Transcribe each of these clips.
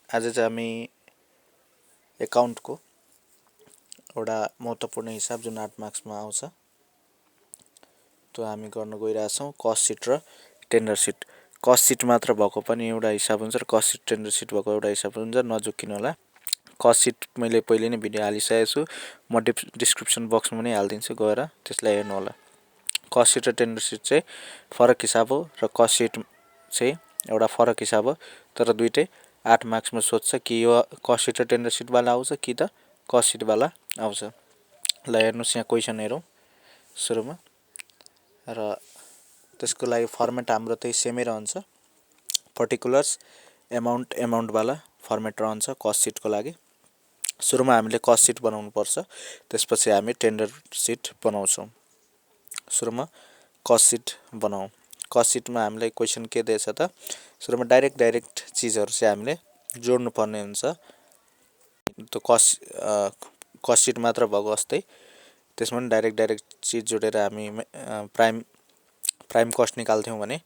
आज चाहिँ हामी एकाउन्टको एउटा महत्त्वपूर्ण हिसाब जुन 8 मार्क्समा आउँछ त्यो हामी गर्न गइरहेछौँ। कस्ट सिट र टेन्डर सिट। कस्ट सिट मात्र भएको पनि एउटा हिसाब हुन्छ र कस्ट सिट टेन्डर सिट भएको एउटा हिसाब हुन्छ, नझुक्किनु होला। कस्ट सिट मैले पहिले नै भिडियो हालिसकेको छु, म डिस्क्रिप्सन बक्समा पनि हालिदिन्छु, गएर त्यसलाई हेर्नु होला। कस्ट सिट र टेन्डर सिट चाहिँ फरक हिसाब हो र कस्ट सिट चाहिँ एउटा फरक हिसाब हो, तर दुइटै 8 मार्क्समा सोध्छ कि यो कस्ट सिट र टेन्डर सिटवाला आउँछ कि त कस्ट सिटवाला आउँछ। ल हेर्नुहोस्, यहाँ क्वेसन हेरौँ सुरुमा, र त्यसको लागि फर्मेट हाम्रो त्यही सेमै रहन्छ। पर्टिकुलर्स एमाउन्टवाला फर्मेट रहन्छ कस्ट सिटको लागि। सुरुमा हामीले कस्ट सिट बनाउनु पर्छ, त्यसपछि हामी टेन्डर सिट बनाउँछौँ। सुरुमा कस्ट सिट बनाऊ। कस्ट सिटमा हामीलाई क्वेसन के दिएछ त, सुरुमा डाइरेक्ट चिजहरू चाहिँ हामीले जोड्नु पर्ने हुन्छ। त्यो कस्ट सिट मात्र भएको जस्तै त्यसमा पनि डाइरेक्ट चिज जोडेर हामी प्राइम कस्ट निकाल्थ्यौँ भने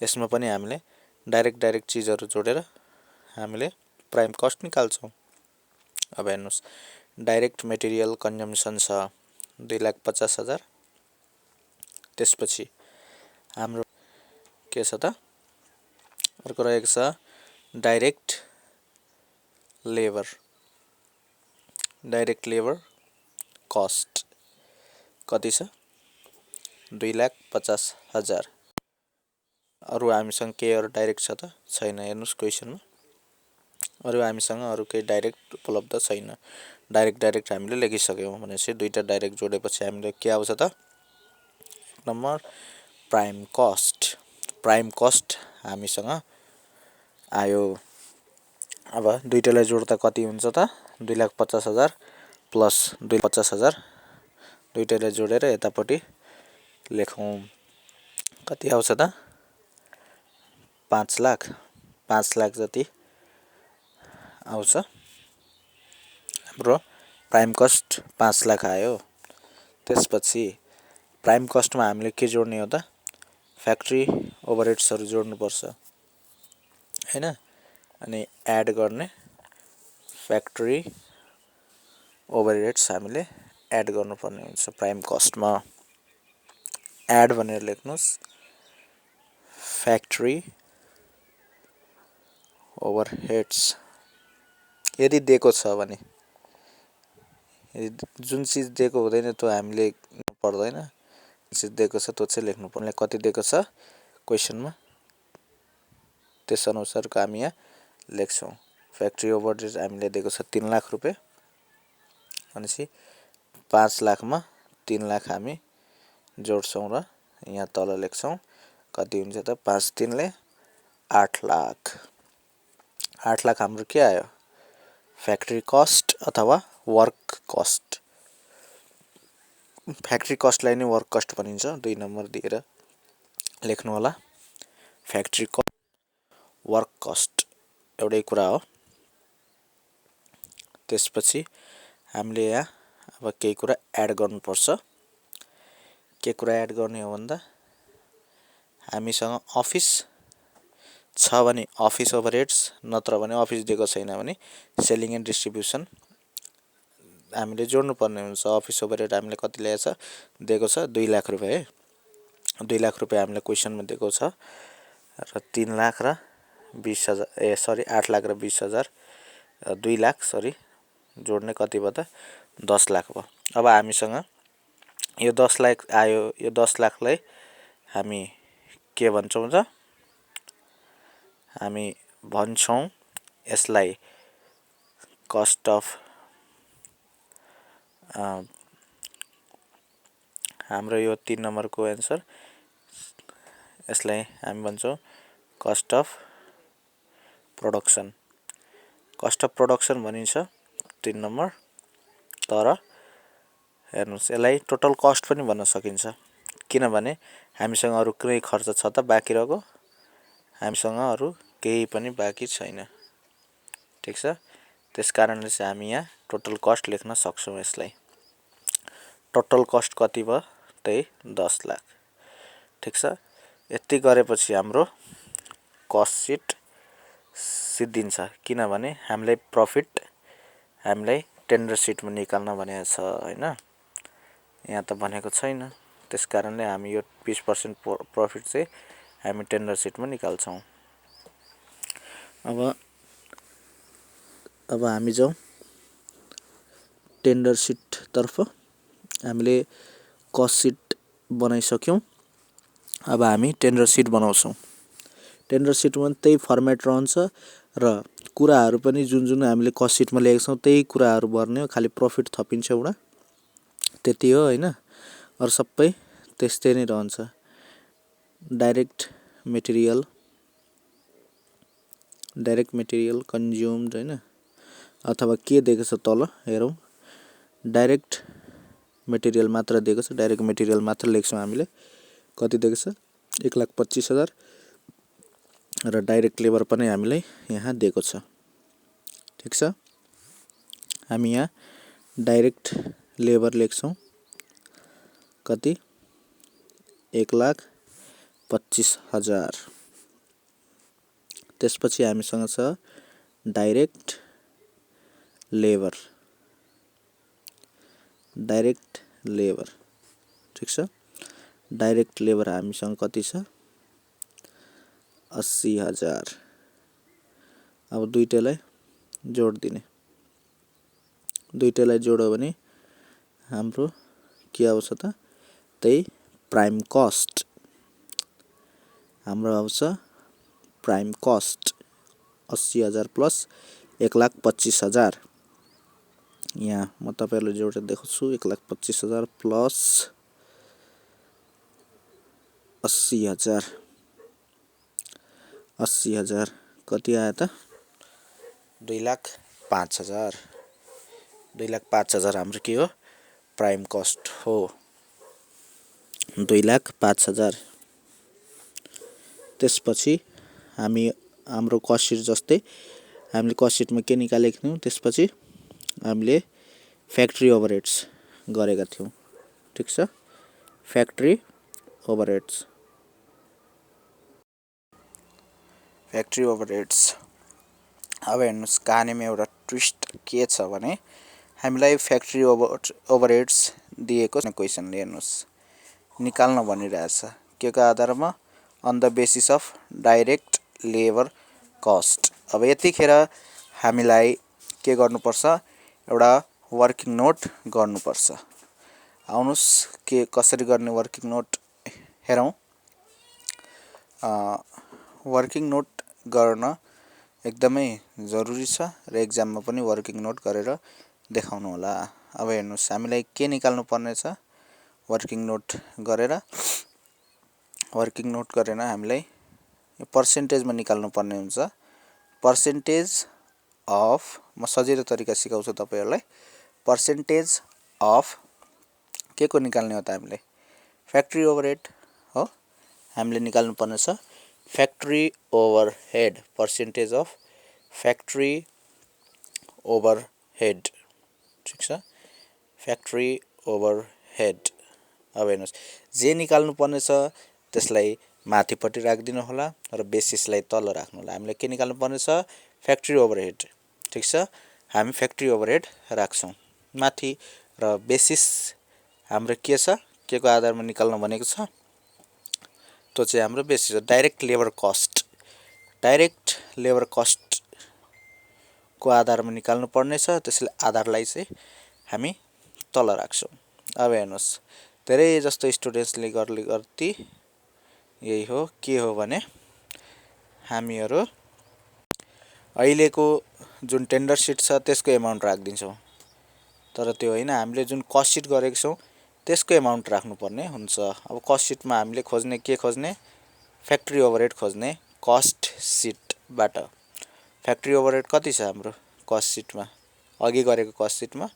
यसमा पनि हामीले डाइरेक्ट चिजहरू जोडेर हामीले प्राइम कस्ट निकाल्छौँ। अब हेर्नुहोस्, डाइरेक्ट मेटेरियल कन्जम्सन छ 2,50,000। त्यसपछि हाम्रो के छ त, अर्को रहेको छ डाइरेक्ट लेबर कस्ट कति छ 2,50,000। अरू हामीसँग केही अरू डाइरेक्ट छ त छैन। हेर्नुहोस् क्वेसनमा अरू हामीसँग अरू केही डाइरेक्ट उपलब्ध छैन। डाइरेक्ट हामीले लेखिसक्यौँ भनेपछि दुईवटा डाइरेक्ट जोडेपछि हामीले के आउँछ त, नम्बर प्राइम कस्ट हामीसँग आयो। अब दुईटालाई जोड्दा कति हुन्छ त 2,50,000 प्लस 2,50,000, दुईटालाई जोडेर यतापट्टि लेखौँ। कति आउँछ त 5 लाख जति आउँछ। हाम्रो प्राइम कस्ट 5 लाख आयो। त्यसपछि प्राइम कस्टमा हामीले के जोड्ने हो त, फ्याक्ट्री ओभरहेड्सहरू जोड्नुपर्छ हैन, अनि एड गर्ने फ्याक्ट्री ओभरहेड्स हामीले एड गर्नुपर्ने हुन्छ प्राइम कस्टमा। एड भनेर लेख्नुहोस्, फ्याक्ट्री ओभरहेड्स। यदि दिएको छ भने, जुन चिज दिएको हुँदैन त्यो हामीले पर्दैन, चिज दिएको छ त्यो चाहिँ लेख्नुपर्ने। कति दिएको छ क्वेसनमा त्यसअनुसारको हामी यहाँ लेख्छौँ। फ्याक्ट्री ओभरहेड्स हामीले दिएको छ 3 लाख रुपियाँ, भनेपछि 5 लाखमा 3 लाख हामी जोड्छौँ र यहाँ तल लेख्छौँ। कति हुन्छ त 5 3 ले 8 लाख। 8 लाख हाम्रो के आयो, फ्याक्ट्री कस्ट अथवा वर्क कस्ट। फ्याक्ट्री कस्टलाई नै वर्क कस्ट भनिन्छ, 2 नम्बर दिएर लेख्नु होला। फ्याक्ट्री कस्ट वर्क कस्ट एउटै कुरा हो। त्यसपछि हामीले यहाँ अब केही कुरा एड गर्नुपर्छ। के कुरा एड गर्ने हो भन्दा, हामीसँग अफिस छ भने अफिस ओभरहेड्स, नत्र भने अफिस दिएको छैन भने सेलिङ एन्ड डिस्ट्रिब्युसन हामीले जोड्नुपर्ने हुन्छ। अफिस ओभरहेड हामीले कति ल्याएछ दिएको छ 2 लाख रुपियाँ है। 2 लाख रुपियाँ हामीलाई क्वेसनमा दिएको छ र 3 लाख र 20,000 8 लाख र 20,000 2 लाख जोड्ने कति भयो त 10 लाख भयो। अब हामीसँग यो 10 लाख आयो। यो 10 लाखलाई हामी के भन्छौँ त, हामी भन्छौँ यसलाई कस्ट अफ, हाम्रो यो 3 नम्बरको एन्सर, यसलाई हामी भन्छौँ cost of production. Cost of production भनिन्छ 3 नम्बर। तर हेर्नुहोस्, यसलाई टोटल कस्ट पनि भन्न सकिन्छ, किनभने हामीसँग अरू कुनै खर्च छ त बाँकी रहेको, हामीसँग अरू केही पनि बाँकी छैन। ठिक छ, त्यस कारणले चाहिँ हामी यहाँ टोटल कस्ट लेख्न सक्छौँ। यसलाई टोटल कस्ट कति भयो, त्यही 10 लाख। ठिक छ, यति गरेपछि हाम्रो कस्ट सिट सिद्धिन्छ, किनभने हामीलाई प्रफिट हामीलाई टेन्डर सिटमा निकाल्न भनेको छ हैन। यहाँ त भनेको छैन, त्यसकारणले हामी यो 20% प्रफिट चाहिँ हामी टेन्डर सिटमा निकाल्छौँ। अब हामी जाउँ टेन्डर सिट तर्फ। हामीले कस्ट सिट बनाइसक्यौँ। अब हामी टेन्डर सिट बनाउँछौँ। टेन्डर सिटमा त्यही फर्मेट रहन्छ र कुराहरू पनि जुन हामीले कस्ट सिटमा लेखेका छौँ त्यही कुराहरू भर्ने हो, खालि प्रफिट थपिन्छ एउटा, त्यति हो हैन। अरू सबै त्यस्तै नै रहन्छ। डाइरेक्ट मेटेरियल कन्ज्युम्ड हैन, अथवा के दिएको छ तल हेरौँ। डाइरेक्ट मेटेरियल मात्र दिएको छ, डाइरेक्ट मेटेरियल मात्र लेख्छौँ हामीले। कति दिएको छ 1,25,000 र डाइरेक्ट लेबर पनि हामीलाई यहाँ दिएको छ। ठिक छ, हामी यहाँ डाइरेक्ट लेबर लेख्छौँ। कति 1,25,000। त्यसपछि हामीसँग छ डाइरेक्ट लेबर। ठिक छ, डाइरेक्ट लेबर हामीसँग कति छ 80,000। अब दुईटैलाई जोड दिने, दुईटैलाई जोड्यो भने हाम्रो के आउँछ त, त्यही प्राइम कस्ट हाम्रो आउँछ। Prime cost 80,000 plus 1,25,000। यहाँ म तपाईहरुलाई जोडेर देखाउँछु। 1,25,000 प्लस 80,000। 80,000 कति आयो त 2,05,000। 2,05,000 हाम्रो के हो प्राइम कस्ट हो। 2,05,000। त्यसपछि हाम्रो कस्ट सिट जस्तै हामीले कस्ट सिटमा के निकालेको थियौँ, त्यसपछि हामीले फ्याक्ट्री ओभरहेड्स गरेका थियौँ। ठिक छ, फ्याक्ट्री ओभरहेड्स। अब हेर्नुस्, कहानीमा एउटा ट्विस्ट के छ भने हामीलाई फ्याक्ट्री ओभरहेड्स दिएको क्वेसनले हेर्नुस् निकाल्न भनिरहेछ। के को आधारमा, on the basis of direct labour cost. अब यतिखेर हामीलाई के गर्नुपर्छ, एउटा वर्किङ नोट गर्नुपर्छ। आउनुस् के कसरी गर्ने वर्किङ नोट हेरौँ। वर्किङ नोट गर्न एकदमै जरुरी छ र एक्जाममा पनि वर्किङ नोट गरेर देखाउनु होला। अब हेर्नुस् हामीलाई के निकाल्नु पर्ने छ, वर्किङ नोट गरेर हामीलाई पर्सेन्टेजमा निकाल्नु पर्ने हुन्छ। पर्सेन्टेज अफ, म सजिलो तरिका सिकाउँछु तपाईहरुलाई। पर्सेन्टेज अफ के को निकाल्ने हो त हामीले, फ्याक्ट्री ओभरहेड हो हामीले निकाल्नु पर्ने छ। Factory overhead, percentage of factory overhead. ठिक छ, फ्याक्ट्री ओभरहेड। अब हेर्नुस् जे निकाल्नु पर्ने छ त्यसलाई माथिपट्टि राखिदिनु होला र बेसिसलाई तल राख्नु होला। हामीले के निकाल्नु पर्ने छ, फ्याक्ट्री ओभरहेड। ठिक छ, हामी फ्याक्ट्री ओभरहेड राख्छौँ माथि, र बेसिस हाम्रो के छ, के को आधारमा निकाल्न भनेको छ, त्यो चाहिँ हाम्रो बेसिस हो। Direct labour cost. Direct labour cost को आधारमा निकाल्नु पर्ने छ, त्यसले आधारलाई चाहिँ हामी तल राख्छौँ। अब हेर्नुस् धेरै जस्तो स्टुडेन्ट्सले गर्ने गल्ती यही हो, के हो भने हामीहरू अहिलेको जुन टेन्डर सिट छ त्यसको एमाउन्ट राखिदिन्छौँ, तर त्यो होइन, हामीले जुन कस्ट सिट गरेको छौँ त्यसको एमाउन्ट राख्नुपर्ने हुन्छ। अब कस्ट सिटमा हामीले खोज्ने के खोज्ने, फ्याक्ट्री ओभरहेड खोज्ने कस्ट सिटबाट। फ्याक्ट्री ओभरहेड कति छ हाम्रो कस्ट सिटमा, अघि गरेको कस्ट सिटमा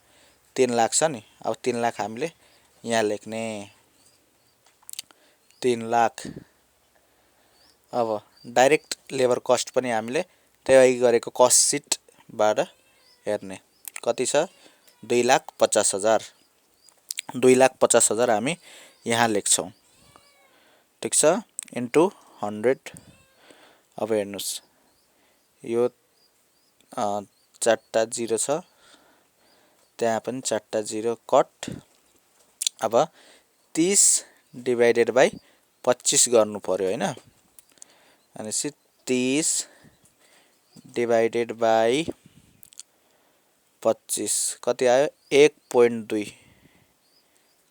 3 लाख छ नि। अब 3 लाख हामीले यहाँ लेख्ने 3 लाख। अब डाइरेक्ट लेबर कस्ट पनि हामीले त्यही अघि गरेको कस्ट सिटबाट हेर्ने, कति छ 2,50,000। 2,50,000 हामी यहाँ लेख्छौँ। ठिक छ, इन्टु 100। अब हेर्नुस् यो 4टा 0 छ, त्यहाँ पनि 4टा 0 कट। अब 30 डिभाइडेड बाई 25 गर्नु पर्यो हैन। भनेपछि 30 डिभाइडेड बाई 25 कति आयो 1.2।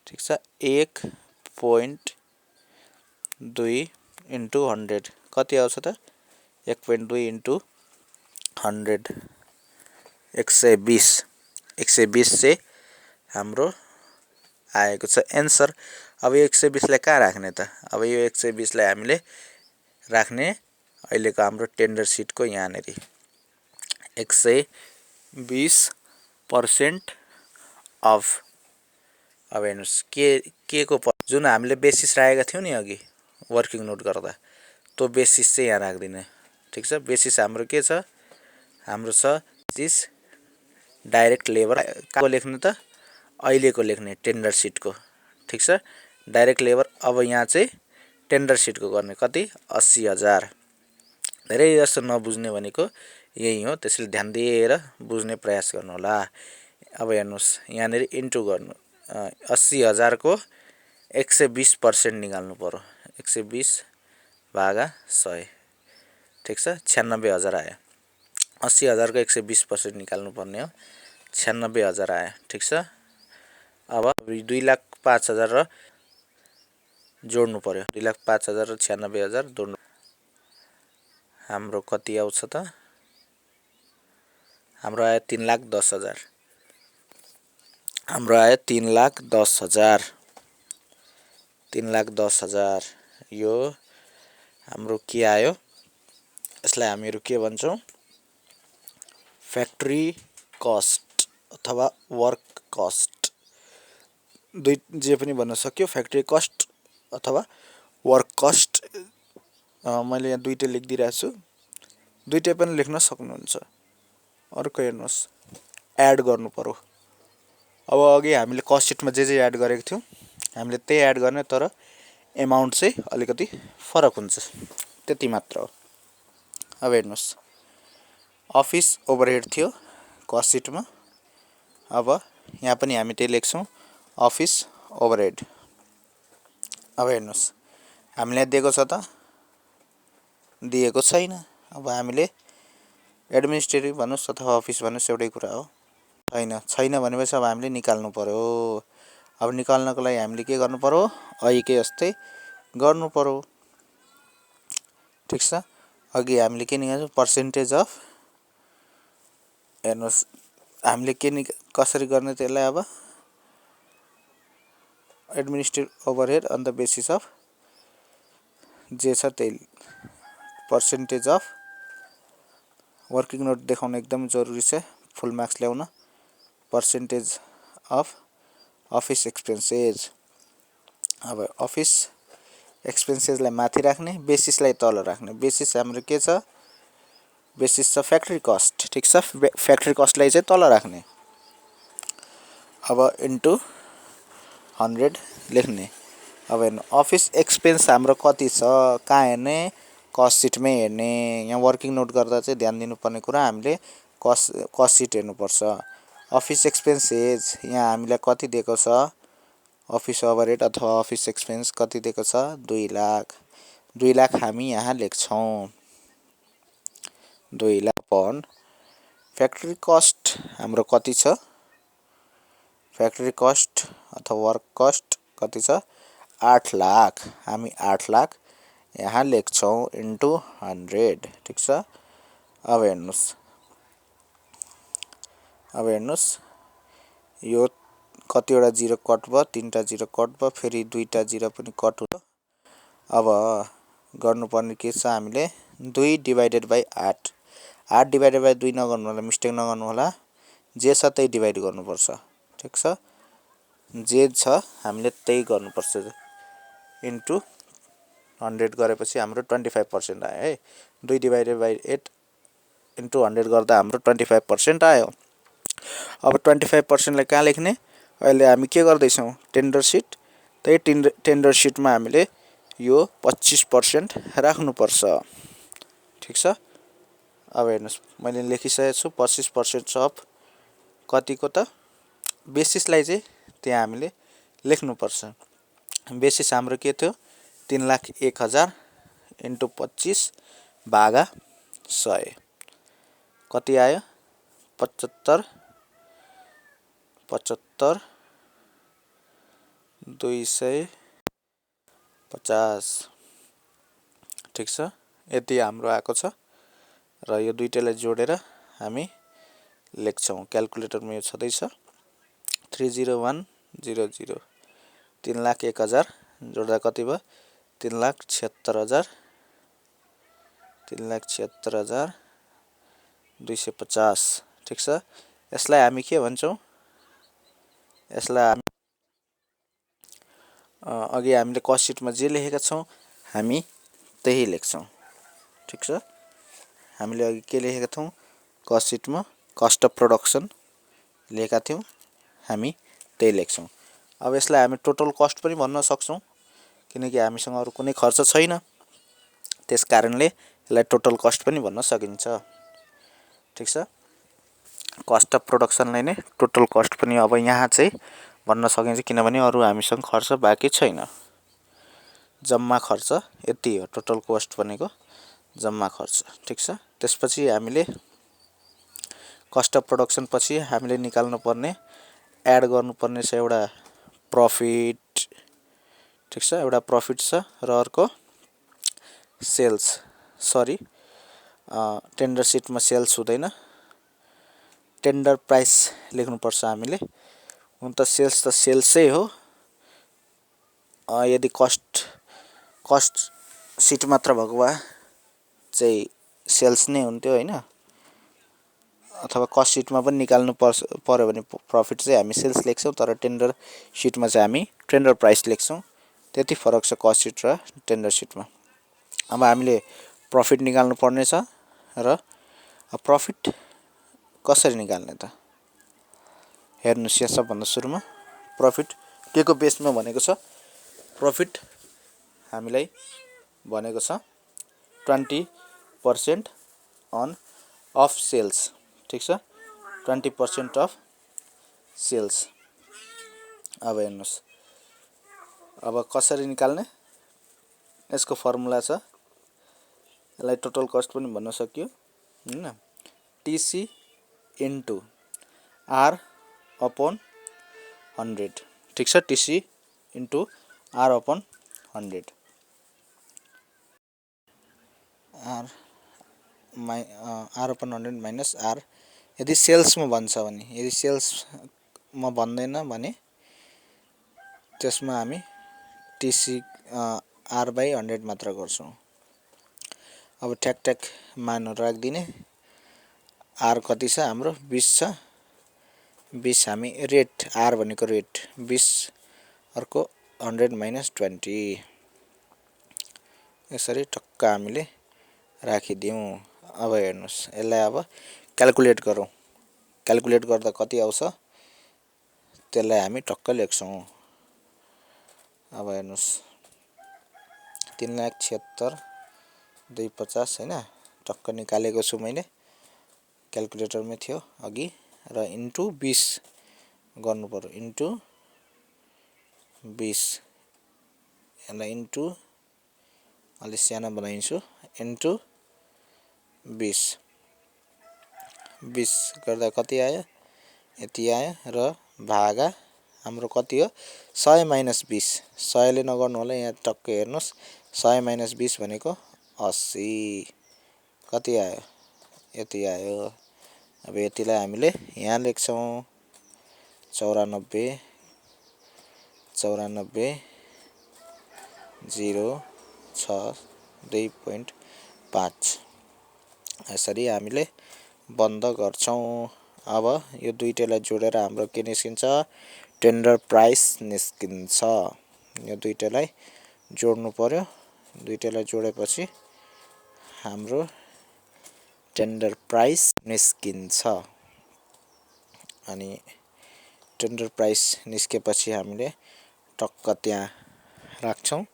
ठीक छ, 1.2 इन्टु 100 कति आउँछ त 1.2 इन्टु 100 120। 120 चाहिँ हाम्रो आएको छ एन्सर। अब यो 120 लाई कहाँ राख्ने त? अब यो 120 लाई हामीले राख्ने अहिलेको हाम्रो टेन्डर सिटको यहाँनेरि 120% अफ। अब हेर्नुस् के को जुन हामीले बेसिस राखेका थियौं नि अघि वर्किङ नोट गर्दा, त्यो बेसिस चाहिँ यहाँ राख्दिने। ठीक छ, बेसिस हाम्रो के छ? हाम्रो छ बेसिस डाइरेक्ट लेबर को लेख्ने त अहिलेको लेख्ने टेन्डर सिटको। ठीक छ, डाइरेक्ट लेबर। अब यहाँ चाहिँ टेन्डर सिटको गर्ने कति 80,000। धेरै जस्तो नबुझ्ने भनेको यही हो, त्यसैले ध्यान दिएर बुझ्ने प्रयास गर्नु होला। अब हेर्नुस् यहाँनेरि इन्टु गर्नु 80,000 को 120% निकाल्नु पर्यो। 120 भागा 100। ठीक छ, 96,000 आयो। 80,000 को 120% निकाल्नु पर्ने हो, 96,000 आयो। ठीक छ, अब 2,05,000 र जोड्नु पर्यो। 2,05,000 र 96,000 जोड्नु हाम्रो कति आउँछ त? हाम्रो आयो 3,10,000। हाम्रो आयो 3,10,000। 3,10,000 यो हाम्रो के आयो? यसलाई हामीहरु के भन्छौं? फ्याक्ट्री कस्ट अथवा वर्क कस्ट। दुई जे पनि भन्न सक्यो, फ्याक्ट्री कस्ट अथवा वर्क कस्ट। मैले यहाँ दुईटै लेखिदिरहेको छु, दुईटै पनि लेख्न सक्नुहुन्छ। अर्को हेर्नुस् एड गर्नु पर्यो। अब अघि हामीले कस्ट सिटमा जे एड गरेको थियौं हामीले त्यही एड गर्ने, तर एमाउन्ट चाहिँ अलिकति फरक हुन्छ, त्यति मात्र हो। अब हेर्नुस् अफिस ओभरहेड थियो कस्ट सिटमा, अब यहाँ पनि हामी त्यही लेख्छौं अफिस ओभरहेड। अब हेर्नुस् हामीलाई दिएको छ त दिएको छैन। अब हामीले एडमिनिस्ट्रेटिभ भन्नुस् अथवा अफिस भन्नुस् एउटै कुरा हो। छैन भनेपछि अब हामीले निकाल्नु पर्यो। अब निकाल्नको लागि हामीले के गर्नु पर्यो? अघिकै जस्तै गर्नु पर्यो। ठीक छ, अघि हामीले के निकाल्छौं? Percentage of. हेर्नुस् हामीले के कसरी गर्ने त्यसलाई? अब administrative overhead on the basis of जे छ त्यही पर्सेन्टेज अफ। वर्किङ नोट देखाउन एकदम जरुरी छ, फुल मार्क्स ल्याउन। Percentage of office expenses. अब अफिस एक्सपेन्सेसलाई माथि राख्ने, बेसिसलाई तल राख्ने। बेसिस हाम्रो के छ? बेसिस छ फ्याक्ट्री कस्ट। ठीक छ, फ्याक्ट्री कस्टलाई चाहिँ तल राख्ने। अब इन्टु 100 लेख्ने। अब हेर्नु अफिस एक्सपेन्स हाम्रो कति छ? कहाँ हेर्ने? कस्ट सिटमै हेर्ने। यहाँ वर्किङ नोट गर्दा चाहिँ ध्यान दिनुपर्ने कुरा हामीले कस्ट सिट हेर्नुपर्छ। अफिस एक्सपेन्सेस यहाँ हामीलाई कति दिएको छ? अफिस ओभरहेड अथवा अफिस एक्सपेन्स कति दिएको छ? 2 लाख। 2 लाख हामी यहाँ लेख्छौं। 2 लाख अपन फ्याक्ट्री कस्ट हाम्रो कति छ? फ्याक्ट्री कस्ट अथवा वर्क कस्ट कति छ? 8 लाख। हामी 8 लाख यहाँ लेख्छौं इन्टु 100। ठीक छ, अब हेर्नुस् यो कतिवटा जिरो कट भयो? 3टा जिरो कट भयो, फेरि 2टा जिरो पनि कट हो। अब गर्नुपर्ने के छ? हामीले 2 डिभाइडेड बाइ 8। 8 डिभाइडेड बाइ 2 नगर्नु होला, मिस्टेक नगर्नु होला। जे छ त्यही डिभाइड गर्नुपर्छ। ठीक छ, जे छ हामीले त्यही गर्नुपर्छ इन्टु 100 गरेपछि हाम्रो 25% आयो है। 2 डिभाइडेड बाइ 8 इन्टु 100 गर्दा हाम्रो 25% आयो। अब 25% लाई कहाँ लेख्ने? अहिले हामी के गर्दैछौं? Tender seat. त्यही टेन्डर सिटमा हामीले यो 25% राख्नुपर्छ। ठीक छ, अब हेर्नुस् मैले लेखिसकेको छु 25% अफ कतिको त बेसिसलाई चाहिँ त्यहाँ हामीले लेख्नुपर्छ। बेसिस हाम्रो के थियो 3,01,000 इन्टु 25 भागा 100 कति आयो 75 250 ठिक छ। यति हाम्रो आएको छ र यो दुईटैलाई जोडेर हामी लेख्छौँ। क्याल्कुलेटरमा यो छँदैछ 30100 3,01,000 जोड्दा कति भयो 3,76,250 ठिक छ। यसलाई हामी के भन्छौँ यसलाई हामी अघि हामीले कस्ट सिटमा जे लेखेका छौँ हामी त्यही लेख्छौँ ठिक छ। हामीले अघि के लेखेका थियौँ कस्ट सिटमा कस्ट अफ प्रोडक्सन लेखेका थियौँ हामी त्यही लेख्छौँ। अब यसलाई हामी टोटल कस्ट पनि भन्न सक्छौँ किनकि हामीसँग अरू कुनै खर्च छैन, त्यस कारणले यसलाई टोटल कस्ट पनि भन्न सकिन्छ ठिक छ। कस्ट अफ प्रोडक्सनलाई नै टोटल कस्ट पनि अब यहाँ चाहिँ भन्न सकिन्छ किनभने अरू हामीसँग खर्च बाँकी छैन। जम्मा खर्च यति हो टोटल कस्ट भनेको जम्मा खर्च ठिक छ। त्यसपछि हामीले कस्ट अफ प्रोडक्सन पछि हामीले निकाल्नु पर्ने एड गर्नुपर्ने छ एउटा प्रफिट ठिक छ। एउटा प्रफिट छ र अर्को सेल्स टेन्डर सिटमा सेल्स हुँदैन, टेन्डर प्राइस लेख्नुपर्छ हामीले। हुन त सेल्सै हो, यदि कस्ट सिट मात्र भएको भए चाहिँ सेल्स नै हुन्थ्यो होइन, अथवा कस्ट सिटमा पनि निकाल्नु पर्यो भने प्रफिट चाहिँ हामी सेल्स लेख्छौँ, तर टेन्डर सिटमा चाहिँ हामी टेन्डर प्राइस लेख्छौँ। त्यति फरक छ कस्ट सिट र टेन्डर सिटमा। अब हामीले प्रफिट निकाल्नु पर्ने छ र प्रफिट कसरी निकाल्ने त हेर्नुस्। यहाँ सबभन्दा सुरुमा प्रफिट के को बेसमा भनेको छ, प्रफिट हामीलाई भनेको छ 20% अफ सेल्स ठिक छ, 20% अफ सेल्स। अब हेर्नुस् अब कसरी निकाल्ने यसको फर्मुला छ, यसलाई टोटल कस्ट पनि भन्न सकियो हैन। टिसी इन्टु आर अपन 100 ठिक छ, TC into R upon 100 R upon 100 minus R. यदि सेल्समा भन्छ भने, यदि सेल्समा भन्दैन भने त्यसमा हामी टिसी आर बाई 100 मात्र गर्छौँ। अब ठ्याक मानहरू राखिदिने। आर कति छ हाम्रो 20 छ, 20 हामी रेट आर भनेको रेट 20 अर्को 100 माइनस 20 यसरी टक्क हामीले राखिदिउँ। अब हेर्नुस् यसलाई अब क्याल्कुलेट गरौँ। क्याल्कुलेट गर्दा कति आउँछ त्यसलाई हामी टक्क लेख्छौँ। अब हेर्नुस् 3,76,250 हैन, टक्क निकालेको छु मैले, क्याल्कुलेटरमै थियो अघि, र इन्टु 20 गर्नु पर्यो, इन्टु 20 यसलाई इन्टु अलि सानो बनाइन्छु, इन्टु 20 गर्दा कति आयो यति आयो र भागा हाम्रो कति हो 100 माइनस 20। 100 ले नगर्नु होला, यहाँ टक्क हेर्नुस् 100 माइनस 20 भनेको 80 कति आयो यति आयो। अब यतिलाई हामीले यहाँ लेख्छौँ 94 0.62.5 यसरी हामीले बन्द गर्छौँ। अब यो दुईटैलाई जोडेर हाम्रो के निस्किन्छ टेन्डर प्राइस निस्किन्छ। यो दुईटैलाई जोड्नु पर्यो, दुईटैलाई जोडेपछि हाम्रो टेन्डर प्राइस निस्किन्छ। अनि टेन्डर प्राइस निस्केपछि हामीले टक्क त्यहाँ राख्छौँ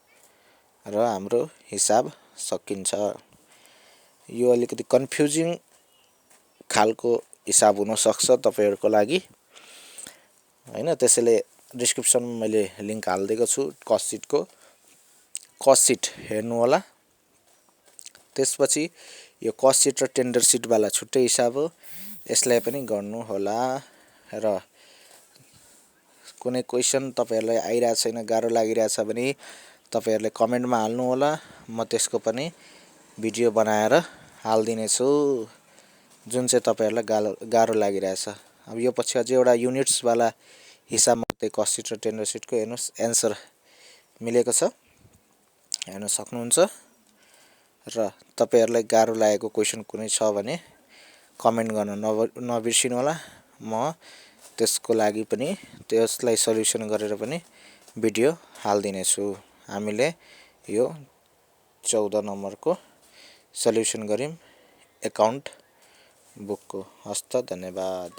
र हाम्रो हिसाब सकिन्छ। यो अलिकति कन्फ्युजिङ खालको हिसाब हुनसक्छ तपाईँहरूको लागि हैन। त्यसैले डिस्क्रिप्सनमा मैले लिङ्क हालिदिएको छु कस्ट सिटको। कस्ट सिट हेर्नु होला। त्यसपछि यो कस्ट सिट र टेन्डर सिटवाला छुट्टै हिसाब हो, यसलाई पनि गर्नु होला। र कुनै क्वेसन तपाईँहरूलाई आइरहेको छैन, गाह्रो लागिरहेछ भने तपाईँहरूले कमेन्टमा हाल्नु होला, म त्यसको पनि भिडियो बनाएर हालिदिने छु जुन चाहिँ तपाईँहरूलाई गाह्रो लागिरहेछ। अब यो पछि अझै एउटा युनिट्सवाला हिसाबमा चाहिँ कस्ट सिट र टेन्डर सिटको हेर्नुहोस् एन्सर मिलेको छ, हेर्न सक्नुहुन्छ। र तपाईँहरूलाई गाह्रो लागेको क्वेसन कुनै छ भने कमेन्ट गर्न नबिर्सिनु होला, म त्यसको लागि पनि त्यसलाई सल्युसन गरेर पनि भिडियो हालिदिने छु। हामीले यो 14 नम्बरको सल्युसन गऱ्यौँ एकाउन्ट बुकको। हस्त धन्यवाद।